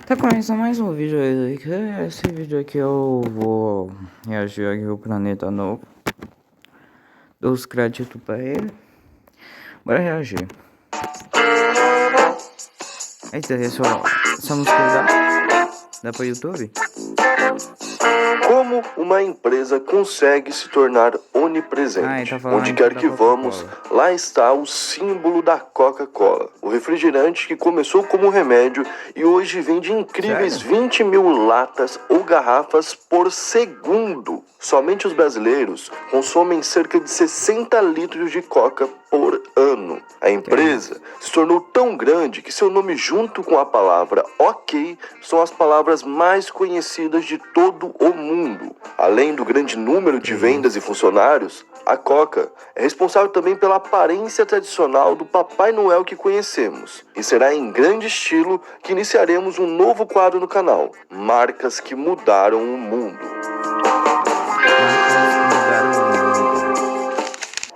Tá começando mais um vídeo aí, que esse vídeo aqui eu vou reagir aqui ao Planeta Novo, dos créditos pra ele. Bora reagir. Eita, essa música dá pra YouTube? Como uma empresa consegue se tornar onipresente? Tá falando Onde então quer da que vamos, Coca-Cola. lá está o símbolo da Coca-Cola. O refrigerante que começou como remédio e hoje vende incríveis Sério? 20 mil latas ou garrafas por segundo. Somente os brasileiros consomem cerca de 60 litros de Coca por ano. A empresa se tornou tão grande que seu nome, junto com a palavra OK, são as palavras mais conhecidas de todo o mundo. Além do grande número de vendas e funcionários, a Coca é responsável também pela aparência tradicional do Papai Noel que conhecemos. E será em grande estilo que iniciaremos um novo quadro no canal: Marcas que Mudaram o Mundo.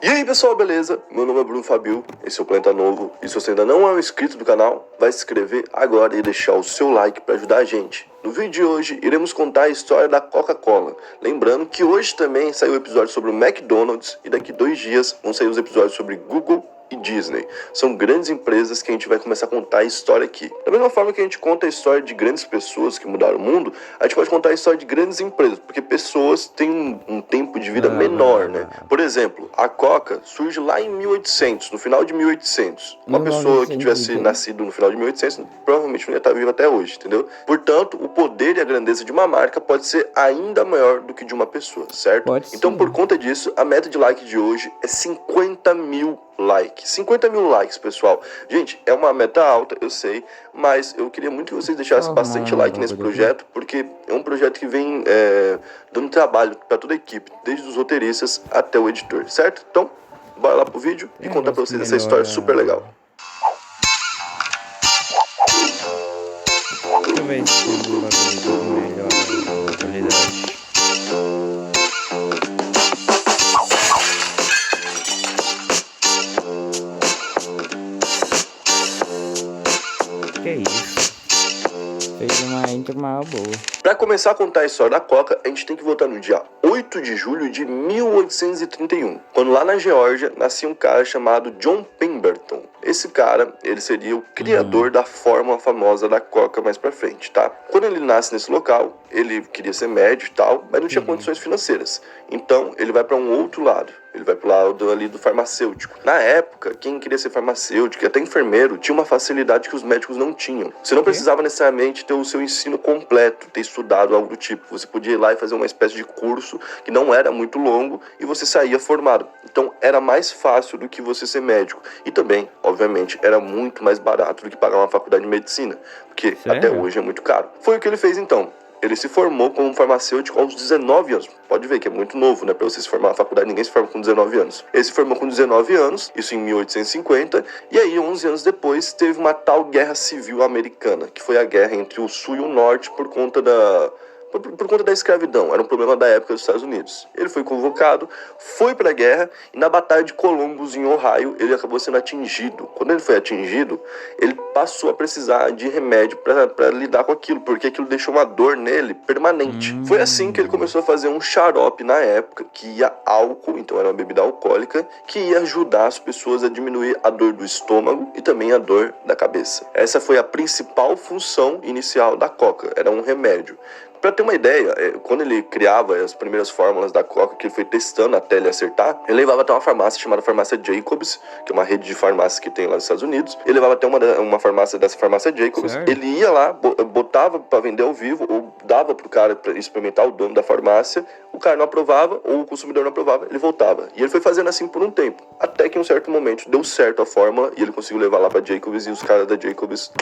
E aí pessoal, beleza? Meu nome é Bruno Fabio, esse é o Planeta Novo. E se você ainda não é um inscrito do canal, vai se inscrever agora e deixar o seu like para ajudar a gente. No vídeo de hoje, iremos contar a história da Coca-Cola. Lembrando que hoje também saiu o episódio sobre o McDonald's e daqui 2 dias vão sair os episódios sobre Google e Disney. São grandes empresas que a gente vai começar a contar a história aqui. Da mesma forma que a gente conta a história de grandes pessoas que mudaram o mundo, a gente pode contar a história de grandes empresas, porque pessoas têm um tempo de vida menor, né? Por exemplo, a Coca surge lá em 1800, no final de 1800. Uma pessoa que tivesse nascido no final de 1800 provavelmente não ia estar viva até hoje, entendeu? Portanto, o poder e a grandeza de uma marca pode ser ainda maior do que de uma pessoa, certo? Então, por conta disso, a meta de like de hoje é 50 mil likes. 50 mil likes, pessoal. Gente, é uma meta alta, eu sei, mas eu queria muito que vocês deixassem bastante like nesse projeto, porque é um projeto que vem dando trabalho para toda a equipe, desde os roteiristas até o editor, certo? Então, bora lá pro vídeo e contar para vocês essa história super legal. Deixa eu ver se tem um bagulho melhor a qualidade. Que isso? Fez uma intro maior boa. Para começar a contar a história da Coca, a gente tem que voltar no dia 8 de julho de 1831, quando lá na Geórgia nascia um cara chamado John Pemberton. Esse cara, ele seria o criador da fórmula famosa da Coca mais pra frente, tá? Quando ele nasce nesse local, ele queria ser médico e tal, mas não tinha condições financeiras. Então, ele vai para um outro lado. Ele vai pro lado ali do farmacêutico. Na época, quem queria ser farmacêutico e até enfermeiro tinha uma facilidade que os médicos não tinham. Você não precisava necessariamente ter o seu ensino completo, ter estudado algo do tipo. Você podia ir lá e fazer uma espécie de curso que não era muito longo e você saía formado. Então era mais fácil do que você ser médico. E também, obviamente, era muito mais barato do que pagar uma faculdade de medicina, porque até hoje é muito caro. Foi o que ele fez então. Ele se formou como farmacêutico aos 19 anos. Pode ver que é muito novo, né? Pra você se formar na faculdade, ninguém se forma com 19 anos. Ele se formou com 19 anos, isso em 1850. E aí, 11 anos depois, teve uma tal Guerra Civil Americana, que foi a guerra entre o Sul e o Norte por conta da escravidão. Era um problema da época dos Estados Unidos. Ele foi convocado, foi para a guerra e na Batalha de Columbus, em Ohio, ele acabou sendo atingido. Quando ele foi atingido, ele passou a precisar de remédio para lidar com aquilo, porque aquilo deixou uma dor nele permanente. Foi assim que ele começou a fazer um xarope na época, que ia álcool, então era uma bebida alcoólica, que ia ajudar as pessoas a diminuir a dor do estômago e também a dor da cabeça. Essa foi a principal função inicial da Coca, era um remédio. Para ter uma ideia, quando ele criava as primeiras fórmulas da Coca, que ele foi testando até ele acertar, ele levava até uma farmácia chamada Farmácia Jacobs, que é uma rede de farmácias que tem lá nos Estados Unidos. Ele levava até uma farmácia dessa Farmácia Jacobs. Sério? Ele ia lá, botava para vender ao vivo, ou dava pro cara para experimentar, o dono da farmácia. O cara não aprovava, ou o consumidor não aprovava, ele voltava. E ele foi fazendo assim por um tempo, até que em um certo momento deu certo a fórmula e ele conseguiu levar lá para Jacobs e os caras da Jacobs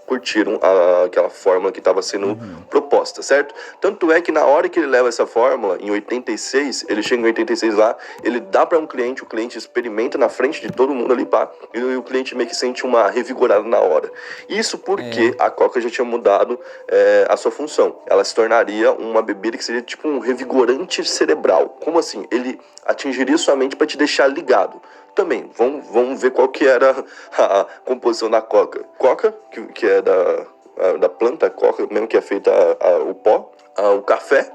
curtiram aquela fórmula que estava sendo proposta, certo? Tanto é que na hora que ele leva essa fórmula, em 86, ele chega em 86 lá, ele dá para um cliente, o cliente experimenta na frente de todo mundo ali, pá, e o cliente meio que sente uma revigorada na hora. Isso porque a Coca já tinha mudado a sua função. Ela se tornaria uma bebida que seria tipo um revigorante cerebral. Como assim? Ele atingiria sua mente para te deixar ligado. Também, vamos ver qual que era a composição da Coca. Coca, que é da planta coca, mesmo que é feita o pó, o café,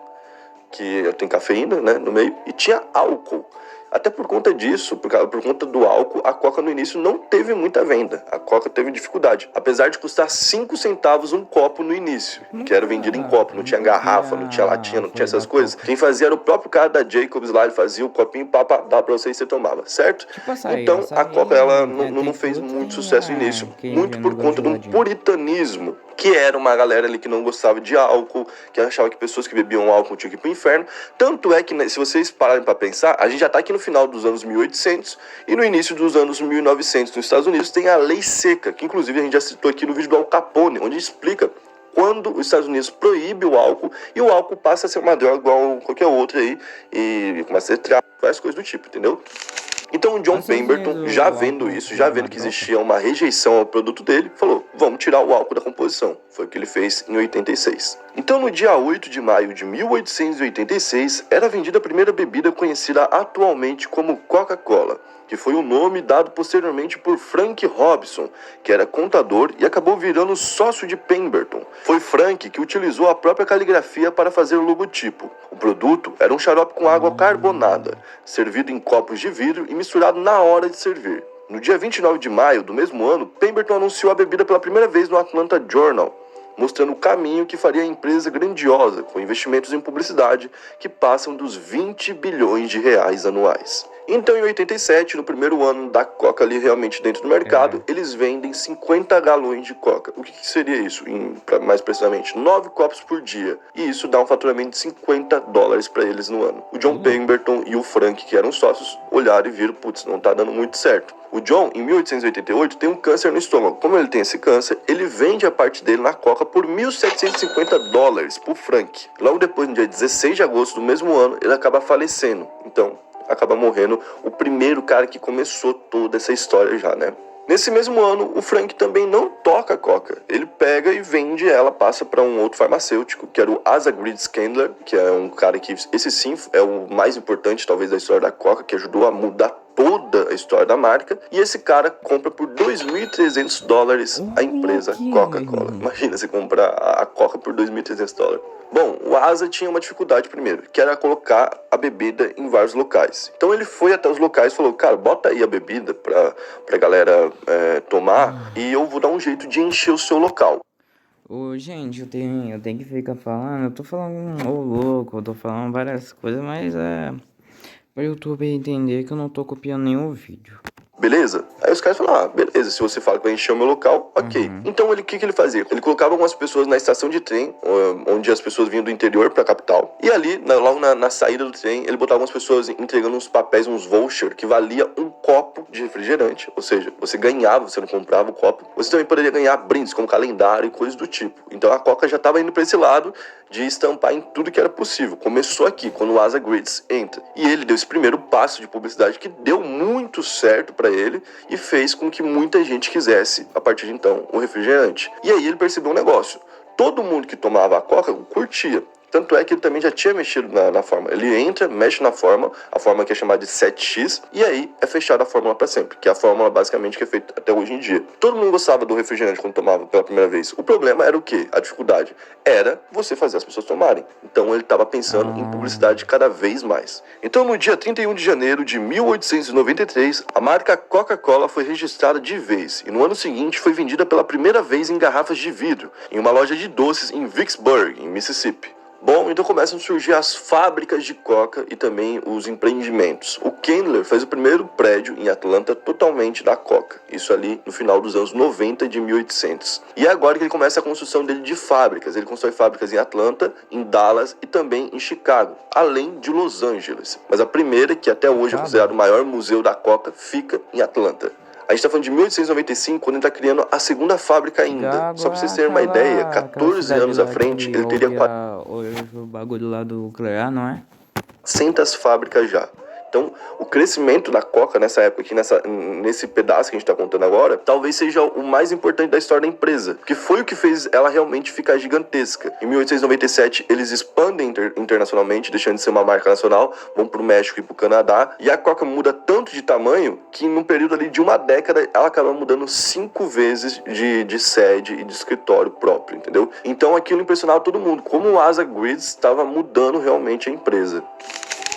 que tem cafeína, né, no meio, e tinha álcool. Até por conta disso, por conta do álcool, a Coca no início não teve muita venda. A Coca teve dificuldade. Apesar de custar 5 centavos um copo no início, que era vendido em copo, não tinha garrafa, não tinha latinha, não tinha essas coisas. Quem fazia era o próprio cara da Jacobs lá, ele fazia o copinho, dá pra você e você tomava, certo? Tipo Então a Coca, ela não fez muito sucesso no início, muito por conta de um puritanismo, que era uma galera ali que não gostava de álcool, que achava que pessoas que bebiam álcool tinham que ir pro inferno. Tanto é que, né, se vocês pararem pra pensar, a gente já tá aqui no final dos anos 1800 e no início dos anos 1900 nos Estados Unidos tem a Lei Seca, que inclusive a gente já citou aqui no vídeo do Al Capone, onde explica quando os Estados Unidos proíbe o álcool e o álcool passa a ser uma droga igual qualquer outra aí e começa a ser tráfico, várias coisas do tipo, entendeu? Então o John Pemberton, já vendo isso, já vendo que existia uma rejeição ao produto dele, falou, vamos tirar o álcool da composição. Foi o que ele fez em 86. Então no dia 8 de maio de 1886, era vendida a primeira bebida conhecida atualmente como Coca-Cola, que foi o nome dado posteriormente por Frank Robinson, que era contador e acabou virando sócio de Pemberton. Foi Frank que utilizou a própria caligrafia para fazer o logotipo. O produto era um xarope com água carbonada, servido em copos de vidro e misturado na hora de servir. No dia 29 de maio do mesmo ano, Pemberton anunciou a bebida pela primeira vez no Atlanta Journal, mostrando o caminho que faria a empresa grandiosa, com investimentos em publicidade que passam dos 20 bilhões de reais anuais. Então, em 87, no primeiro ano da Coca ali realmente dentro do mercado, eles vendem 50 galões de Coca. O que seria isso? Mais precisamente, 9 copos por dia. E isso dá um faturamento de $50 para eles no ano. O John Pemberton e o Frank, que eram sócios, olharam e viram, putz, não tá dando muito certo. O John, em 1888, tem um câncer no estômago. Como ele tem esse câncer, ele vende a parte dele na Coca por $1.750 pro Frank. Logo depois, no dia 16 de agosto do mesmo ano, ele acaba falecendo. Então, acaba morrendo o primeiro cara que começou toda essa história já, né? Nesse mesmo ano, o Frank também não toca a Coca. Ele pega e vende ela, passa para um outro farmacêutico, que era o Asa Grid's Candler, que é um cara que, esse sim, é o mais importante, talvez, da história da Coca, que ajudou a mudar toda a história da marca. E esse cara compra por $2.300 a empresa Coca-Cola. Imagina você comprar a Coca por $2.300. Bom, o Asa tinha uma dificuldade primeiro, que era colocar a bebida em vários locais. Então ele foi até os locais e falou, cara, bota aí a bebida pra galera tomar e eu vou dar um jeito de encher o seu local. Gente, eu tenho que ficar falando, eu tô falando louco, eu tô falando várias coisas, mas pra YouTube entender que eu não tô copiando nenhum vídeo. Beleza? Aí os caras falaram, beleza, se você fala que vai encher o meu local, ok. Então o que ele fazia? Ele colocava algumas pessoas na estação de trem, onde as pessoas vinham do interior pra capital, e ali, logo na saída do trem, ele botava algumas pessoas entregando uns papéis, uns voucher, que valia um copo de refrigerante, ou seja, você ganhava, você não comprava o copo, você também poderia ganhar brindes, como calendário e coisas do tipo. Então a Coca já tava indo pra esse lado de estampar em tudo que era possível. Começou aqui, quando o Asa Grid's entra. E ele deu esse primeiro passo de publicidade que deu muito certo pra ele e fez com que muita gente quisesse, a partir de então, o refrigerante. E aí ele percebeu um negócio. Todo mundo que tomava a Coca curtia. Tanto é que ele também já tinha mexido na fórmula. Ele entra, mexe na fórmula, a fórmula que é chamada de 7x, e aí é fechada a fórmula para sempre, que é a fórmula basicamente que é feita até hoje em dia. Todo mundo gostava do refrigerante quando tomava pela primeira vez. O problema era o quê? A dificuldade era você fazer as pessoas tomarem. Então ele estava pensando em publicidade cada vez mais. Então no dia 31 de janeiro de 1893, a marca Coca-Cola foi registrada de vez, e no ano seguinte foi vendida pela primeira vez em garrafas de vidro, em uma loja de doces em Vicksburg, em Mississippi. Bom, então começam a surgir as fábricas de Coca e também os empreendimentos. O Candler fez o primeiro prédio em Atlanta totalmente da Coca. Isso ali no final dos anos 90 de 1800. E é agora que ele começa a construção dele de fábricas. Ele constrói fábricas em Atlanta, em Dallas e também em Chicago, além de Los Angeles. Mas a primeira, que até hoje é considerado o maior museu da Coca, fica em Atlanta. A gente tá falando de 1895, quando ele tá criando a segunda fábrica ainda. Só pra vocês terem uma ideia, 14 anos à frente, ele teria o bagulho lá do nuclear, não é? 400 fábricas já. Então, o crescimento da Coca nessa época aqui, nesse pedaço que a gente tá contando agora, talvez seja o mais importante da história da empresa, que foi o que fez ela realmente ficar gigantesca. Em 1897, eles expandem internacionalmente, deixando de ser uma marca nacional, vão pro México e pro Canadá, e a Coca muda tanto de tamanho que num período ali de uma década, ela acaba mudando 5 vezes de sede e de escritório próprio, entendeu? Então aquilo impressionava todo mundo, como o Asa Grids estava mudando realmente a empresa.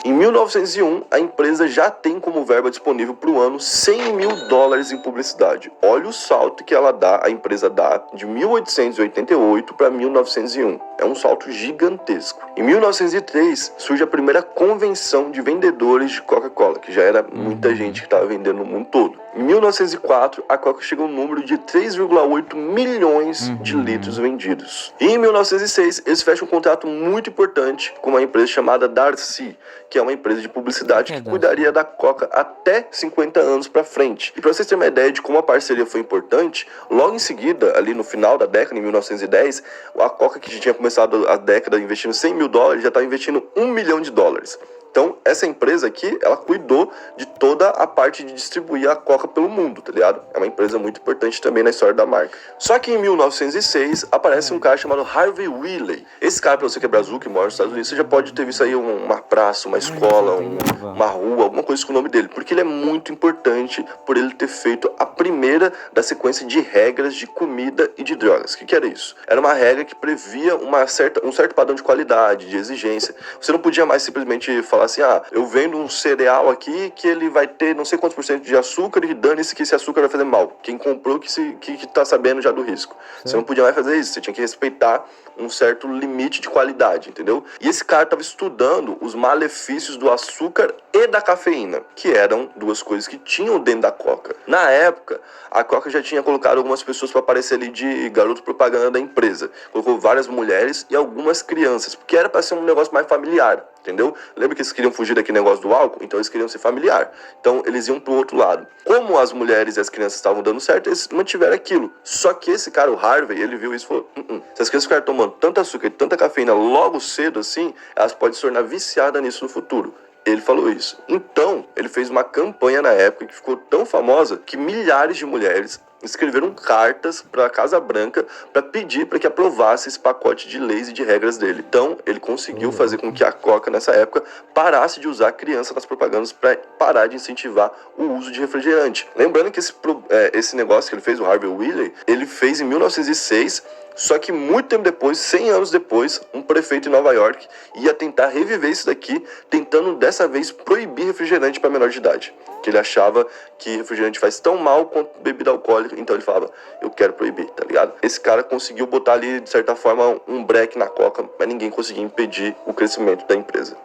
Em 1901, a empresa já tem como verba disponível para o ano $100 mil em publicidade. Olha o salto que a empresa dá de 1888 para 1901. É um salto gigantesco. Em 1903, surge a primeira convenção de vendedores de Coca-Cola, que já era muita gente que estava vendendo no mundo todo. Em 1904, a Coca chega a um número de 3,8 milhões de litros vendidos. E em 1906, eles fecham um contrato muito importante com uma empresa chamada Darcy, que é uma empresa de publicidade que cuidaria da Coca até 50 anos para frente. E para vocês terem uma ideia de como a parceria foi importante, logo em seguida, ali no final da década, em 1910, a Coca, que já tinha começado a década investindo $100 mil, já estava investindo $1 milhão. Então, essa empresa aqui, ela cuidou de toda a parte de distribuir a Coca pelo mundo, tá ligado? É uma empresa muito importante também na história da marca. Só que em 1906, aparece um cara chamado Harvey Wiley. Esse cara, pra você que é brazuca e mora nos Estados Unidos, você já pode ter visto aí uma praça, uma escola, uma rua, alguma coisa com o nome dele. Porque ele é muito importante por ele ter feito a primeira da sequência de regras de comida e de drogas. O que era isso? Era uma regra que previa um certo padrão de qualidade, de exigência. Você não podia mais simplesmente falar assim, eu vendo um cereal aqui que ele vai ter não sei quantos por cento de açúcar e dane-se que esse açúcar vai fazer mal. Quem comprou que tá sabendo já do risco. Você não podia mais fazer isso, você tinha que respeitar um certo limite de qualidade, entendeu? E esse cara estava estudando os malefícios do açúcar e da cafeína, que eram duas coisas que tinham dentro da Coca. Na época, a Coca já tinha colocado algumas pessoas para aparecer ali de garoto propaganda da empresa. Colocou várias mulheres e algumas crianças, porque era para ser um negócio mais familiar, entendeu? Lembra que eles queriam fugir daquele negócio do álcool? Então eles queriam ser familiar. Então eles iam pro outro lado. Como as mulheres e as crianças estavam dando certo, eles mantiveram aquilo. Só que esse cara, o Harvey, ele viu isso e falou, se as crianças ficarem tomando tanto açúcar e tanta cafeína logo cedo assim, elas podem se tornar viciadas nisso no futuro. Ele falou isso. Então, ele fez uma campanha na época que ficou tão famosa que milhares de mulheres escreveram cartas para a Casa Branca para pedir para que aprovasse esse pacote de leis e de regras dele. Então, ele conseguiu fazer com que a Coca, nessa época, parasse de usar criança nas propagandas para parar de incentivar o uso de refrigerante. Lembrando que esse negócio que ele fez, o Harvey Wiley, ele fez em 1906, só que muito tempo depois, 100 anos depois, um prefeito em Nova York ia tentar reviver isso daqui, tentando dessa vez proibir refrigerante para menor de idade. Que ele achava que refrigerante faz tão mal quanto bebida alcoólica, então ele falava, eu quero proibir, tá ligado? Esse cara conseguiu botar ali, de certa forma, um break na Coca, mas ninguém conseguia impedir o crescimento da empresa.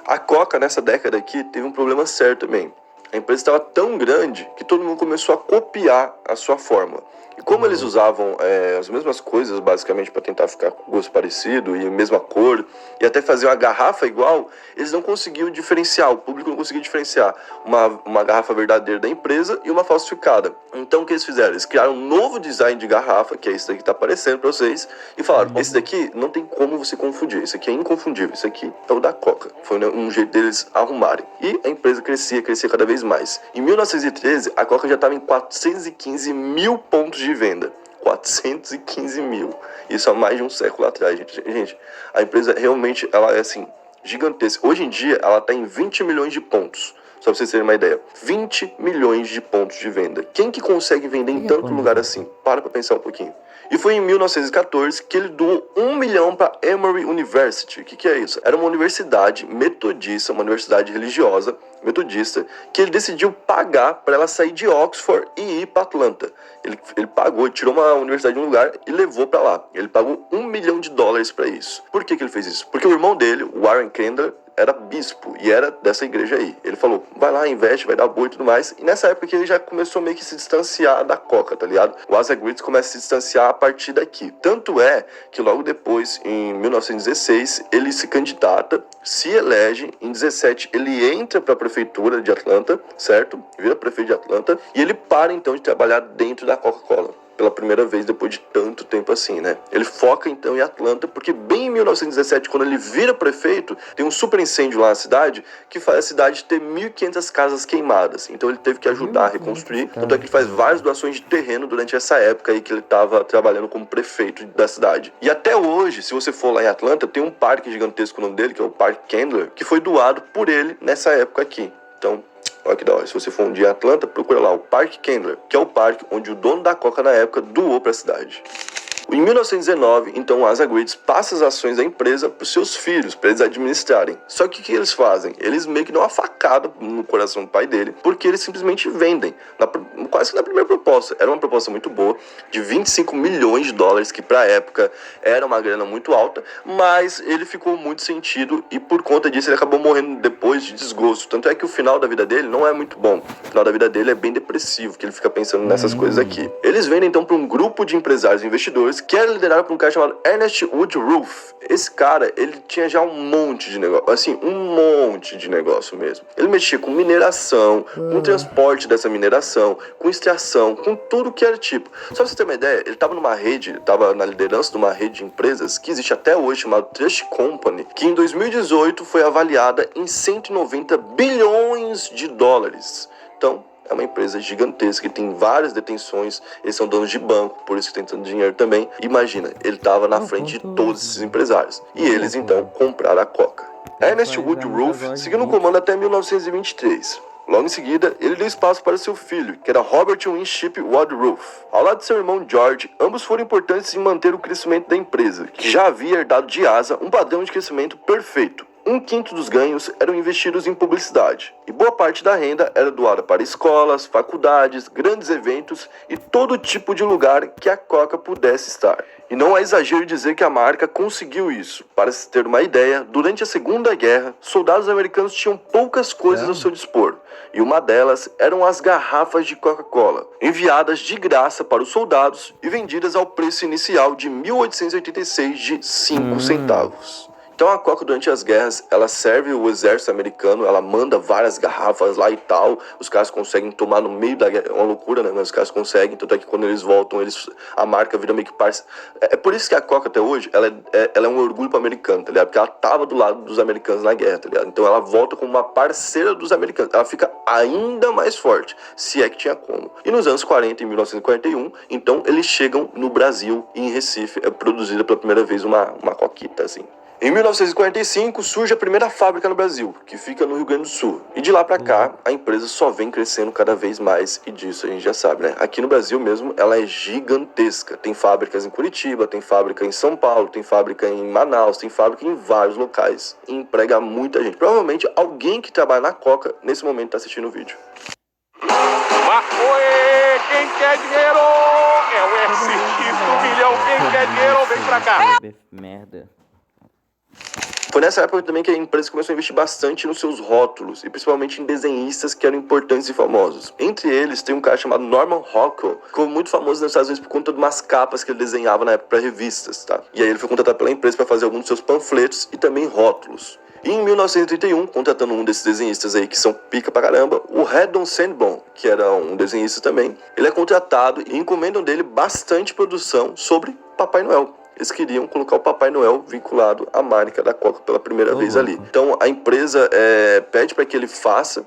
A Coca, nessa década aqui, teve um problema sério também. A empresa estava tão grande que todo mundo começou a copiar a sua fórmula. E como eles usavam as mesmas coisas, basicamente, para tentar ficar com gosto parecido e a mesma cor, e até fazer uma garrafa igual, eles não conseguiam diferenciar, o público não conseguia diferenciar uma garrafa verdadeira da empresa e uma falsificada. Então o que eles fizeram? Eles criaram um novo design de garrafa, que é esse daqui que está aparecendo para vocês, e falaram, esse daqui não tem como você confundir, esse aqui é inconfundível, esse aqui é o da Coca. Foi um jeito deles arrumarem. E a empresa crescia cada vez mais. Em 1913, a Coca já estava em 415 mil pontos de venda. 415 mil. Isso há mais de um século atrás, gente. A empresa realmente, ela é assim, gigantesca. Hoje em dia, ela está em 20 milhões de pontos. Só pra vocês terem uma ideia. 20 milhões de pontos de venda. Quem que consegue vender em tanto lugar assim? Para pra pensar um pouquinho. E foi em 1914 que ele doou $1 milhão para Emory University. O que é isso? Era uma universidade metodista, uma universidade religiosa metodista, que ele decidiu pagar para ela sair de Oxford e ir para Atlanta. Ele pagou, tirou uma universidade de um lugar e levou para lá. Ele pagou $1 milhão para isso. Por que ele fez isso? Porque o irmão dele, o Warren Kendall, era bispo e era dessa igreja aí. Ele falou, vai lá, investe, vai dar boa e tudo mais. E nessa época que ele já começou meio que se distanciar da Coca, tá ligado? O Asa Grids começa a se distanciar a partir daqui. Tanto é que logo depois, em 1916, ele se candidata, se elege. Em 17, ele entra para a prefeitura de Atlanta, certo? Vira prefeito de Atlanta. E ele para então de trabalhar dentro da Coca-Cola. pela primeira vez depois de tanto tempo assim, né? Ele foca então em Atlanta, porque bem em 1917, quando ele vira prefeito, tem um super incêndio lá na cidade, que faz a cidade ter 1.500 casas queimadas. Então ele teve que ajudar a reconstruir, tanto é que ele faz várias doações de terreno durante essa época aí que ele estava trabalhando como prefeito da cidade. E até hoje, se você for lá em Atlanta, tem um parque gigantesco, o nome dele, que é o Parque Candler, que foi doado por ele nessa época aqui. Então, olha que da hora. Se você for um dia em Atlanta, procura lá o Parque Candler, que é o parque onde o dono da Coca na época doou para a cidade. Em 1919, então, a Asa Grades passa as ações da empresa para os seus filhos, para eles administrarem. Só que o que eles fazem? Eles meio que dão uma facada no coração do pai dele, porque eles simplesmente vendem, quase que na primeira proposta. Era uma proposta muito boa, de 25 milhões de dólares, que para a época era uma grana muito alta, mas ele ficou muito sentido e por conta disso ele acabou morrendo depois de desgosto. Tanto é que o final da vida dele não é muito bom. O final da vida dele é bem depressivo, que ele fica pensando nessas coisas aqui. Eles vendem então para um grupo de empresários e investidores que era liderado por um cara chamado Ernest Woodruff. Esse cara, ele tinha já um monte de negócio, assim, um monte de negócio mesmo. Ele mexia com mineração, com transporte dessa mineração, com extração, com tudo que era tipo. Só pra você ter uma ideia, ele tava numa rede, tava na liderança de uma rede de empresas que existe até hoje, chamada Trust Company, que em 2018 foi avaliada em 190 bilhões de dólares. Então, é uma empresa gigantesca que tem várias detenções, eles são donos de banco, por isso que tem tanto dinheiro também. Imagina, ele estava na frente de todos esses empresários. E eles então compraram a Coca. Ernest Woodruff seguiu no comando até 1923. Logo em seguida, ele deu espaço para seu filho, que era Robert Winship Woodruff. Ao lado de seu irmão George, ambos foram importantes em manter o crescimento da empresa, que já havia herdado de Asa um padrão de crescimento perfeito. 1/5 dos ganhos eram investidos em publicidade, e boa parte da renda era doada para escolas, faculdades, grandes eventos e todo tipo de lugar que a Coca pudesse estar. E não é exagero dizer que a marca conseguiu isso. Para se ter uma ideia, durante a Segunda Guerra, soldados americanos tinham poucas coisas ao seu dispor, e uma delas eram as garrafas de Coca-Cola, enviadas de graça para os soldados e vendidas ao preço inicial de 1886 de 5 centavos. Então a Coca durante as guerras, ela serve o exército americano, ela manda várias garrafas lá e tal, os caras conseguem tomar no meio da guerra, é uma loucura, né, mas os caras conseguem, tanto é que quando eles voltam, a marca vira meio que parceira. É por isso que a Coca até hoje, ela é um orgulho pro americano, tá ligado? Porque ela tava do lado dos americanos na guerra, tá ligado? Então ela volta como uma parceira dos americanos, ela fica ainda mais forte, se é que tinha como. E nos anos 40, em 1941, então eles chegam no Brasil, e em Recife é produzida pela primeira vez uma coquita, assim. Em 1945 surge a primeira fábrica no Brasil, que fica no Rio Grande do Sul. E de lá pra cá, a empresa só vem crescendo cada vez mais, e disso a gente já sabe, né? Aqui no Brasil mesmo, ela é gigantesca. Tem fábricas em Curitiba, tem fábrica em São Paulo, tem fábrica em Manaus, tem fábrica em vários locais. E emprega muita gente. Provavelmente alguém que trabalha na Coca, nesse momento, tá assistindo o vídeo. Oi, quem quer dinheiro? É o SX do milhão, quem quer dinheiro, vem pra cá. Merda. Foi nessa época também que a empresa começou a investir bastante nos seus rótulos, e principalmente em desenhistas que eram importantes e famosos. Entre eles, tem um cara chamado Norman Rockwell, que ficou muito famoso nos Estados Unidos por conta de umas capas que ele desenhava na época para revistas, tá? E aí ele foi contratado pela empresa para fazer alguns dos seus panfletos e também rótulos. E em 1931, contratando um desses desenhistas aí que são pica pra caramba, o Haddon Sandbaum, que era um desenhista também, ele é contratado e encomendam dele bastante produção sobre Papai Noel. Eles queriam colocar o Papai Noel vinculado à marca da Coca pela primeira vez ali. Então a empresa pede para que ele faça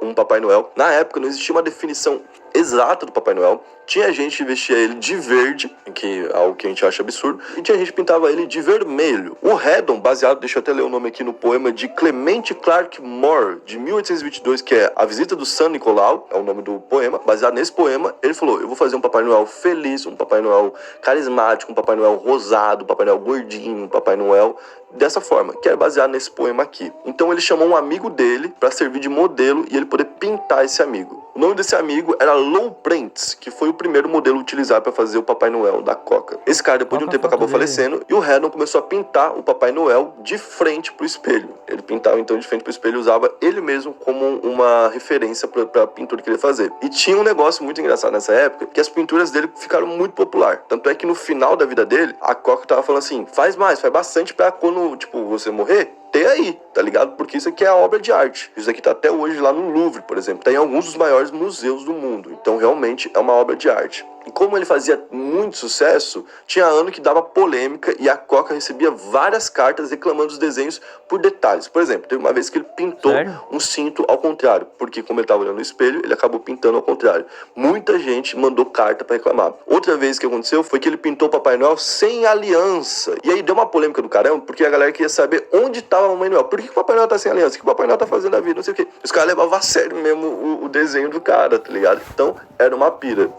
um Papai Noel. Na época não existia uma definição exata do Papai Noel. Tinha gente que vestia ele de verde, que é algo que a gente acha absurdo, e tinha gente que pintava ele de vermelho. O Haddon, baseado, deixa eu até ler o nome aqui no poema de Clement Clarke Moore, de 1822, que é A Visita do San Nicolau, é o nome do poema. Baseado nesse poema, ele falou, eu vou fazer um Papai Noel feliz, um Papai Noel carismático, um Papai Noel rosado, um Papai Noel gordinho, um Papai Noel dessa forma, que era baseado nesse poema aqui. Então ele chamou um amigo dele para servir de modelo e ele poder pintar esse amigo. O nome desse amigo era Lou Prentice, que foi o primeiro modelo utilizado para fazer o Papai Noel da Coca. Esse cara, depois de um tempo, acabou falecendo e o Haddon começou a pintar o Papai Noel de frente pro espelho. Ele pintava então de frente pro espelho e usava ele mesmo como uma referência para a pintura que ele ia fazer. E tinha um negócio muito engraçado nessa época, que as pinturas dele ficaram muito popular. Tanto é que no final da vida dele, a Coca tava falando assim, faz mais, faz bastante pra quando, tipo, você morrer, ter aí, tá ligado? Porque isso aqui é a obra de arte. Isso aqui tá até hoje lá no Louvre, por exemplo. Tem alguns dos maiores museus do mundo. Então, realmente, é uma obra de arte. E como ele fazia muito sucesso, tinha ano que dava polêmica e a Coca recebia várias cartas reclamando dos desenhos por detalhes. Por exemplo, teve uma vez que ele pintou Sério? um cinto ao contrário, porque como ele estava olhando no espelho, ele acabou pintando ao contrário. Muita gente mandou carta para reclamar. Outra vez que aconteceu foi que ele pintou o Papai Noel sem aliança. E aí deu uma polêmica do caramba, porque a galera queria saber onde estava a Mamãe Noel. Por que o Papai Noel tá sem aliança? O que o Papai Noel tá fazendo na vida? Não sei o quê. Os caras levavam a sério mesmo o desenho do cara, tá ligado? Então, era uma pira.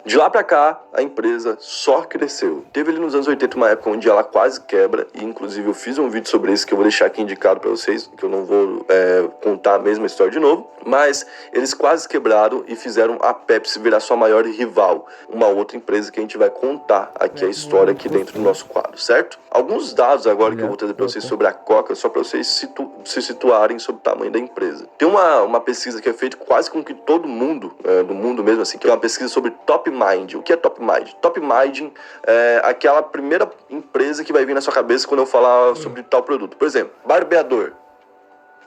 De lá pra cá, a empresa só cresceu. Teve ali nos anos 80 uma época onde ela quase quebra, e inclusive eu fiz um vídeo sobre isso que eu vou deixar aqui indicado pra vocês, que eu não vou contar a mesma história de novo, mas eles quase quebraram e fizeram a Pepsi virar sua maior rival, uma outra empresa que a gente vai contar aqui a história aqui dentro do nosso quadro, certo? Alguns dados agora que eu vou trazer pra vocês sobre a Coca, só pra vocês se situarem sobre o tamanho da empresa. Tem uma pesquisa que é feita quase com que todo mundo, do mundo mesmo assim, que é uma pesquisa sobre top mind. O que é top mind? Top mind é aquela primeira empresa que vai vir na sua cabeça quando eu falar sobre tal produto. Por exemplo, barbeador.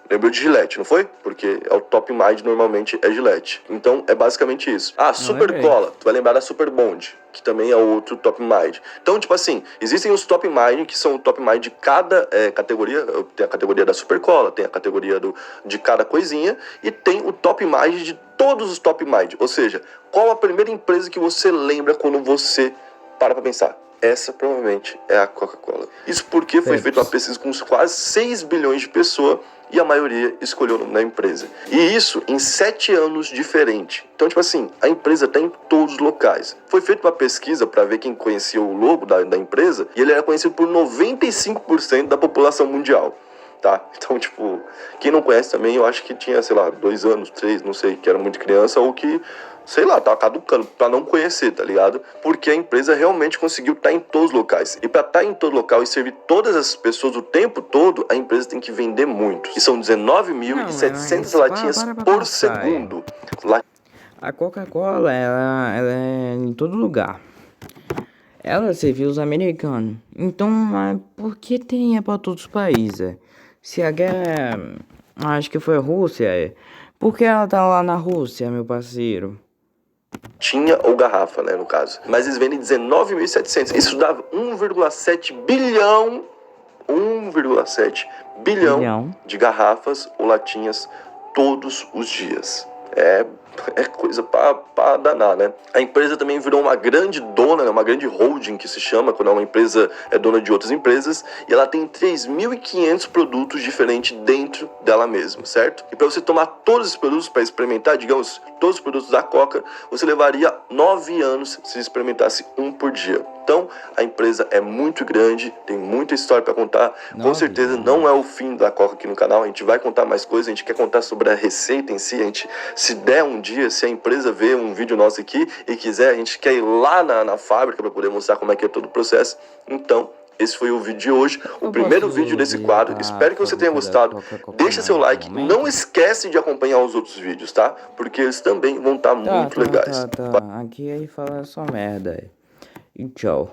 Lembrou de Gillette, não foi? Porque é o top mind, normalmente é Gillette. Então é basicamente isso. Ah, Super Cola. Tu vai lembrar da Super Bond, que também é outro top mind. Então, tipo assim, existem os top mind, que são o top mind de cada categoria. Tem a categoria da Super Cola, tem a categoria de cada coisinha, e tem o top mind de todos os top mind. Ou seja, qual a primeira empresa que você lembra quando você para pra pensar? Essa provavelmente é a Coca-Cola. Isso porque foi feita uma pesquisa com quase 6 bilhões de pessoas e a maioria escolheu o nome da empresa. E isso em 7 anos diferentes. Então, tipo assim, a empresa está em todos os locais. Foi feita uma pesquisa para ver quem conhecia o logo da empresa e ele era conhecido por 95% da população mundial. Tá? Então, tipo, quem não conhece também, eu acho que tinha, sei lá, 2 anos, 3, não sei, que era muito criança ou que, sei lá, tava caducando pra não conhecer, tá ligado? Porque a empresa realmente conseguiu estar em todos os locais. E pra estar em todo local e servir todas as pessoas o tempo todo, a empresa tem que vender muito. E são 19.700 latinhas por segundo. A Coca-Cola, ela é em todo lugar. Ela serviu os americanos. Então, por que tem para todos os países? Se a guerra, acho que foi a Rússia, por que ela tá lá na Rússia, meu parceiro? Tinha ou garrafa, né, no caso. Mas eles vendem 19.700. Isso dava 1,7 bilhão. 1,7 bilhão de garrafas ou latinhas todos os dias. É coisa pra danar, né? A empresa também virou uma grande dona, né? Uma grande holding que se chama, quando uma empresa é dona de outras empresas, e ela tem 3.500 produtos diferentes dentro dela mesma, certo? E para você tomar todos esses produtos para experimentar, digamos, todos os produtos da Coca, você levaria 9 anos se experimentasse um por dia. Então, a empresa é muito grande, tem muita história para contar. Com certeza não é o fim da Coca aqui no canal, a gente vai contar mais coisas, a gente quer contar sobre a receita em si, a gente, se der um dia, se a empresa ver um vídeo nosso aqui e quiser, a gente quer ir lá na fábrica para poder mostrar como é que é todo o processo. Então, esse foi o vídeo de hoje, o primeiro vídeo desse quadro. Espero que você tenha gostado. Deixa seu like, não esquece de acompanhar os outros vídeos, tá? Porque eles também vão estar muito legais. Aqui aí fala só merda. E tchau.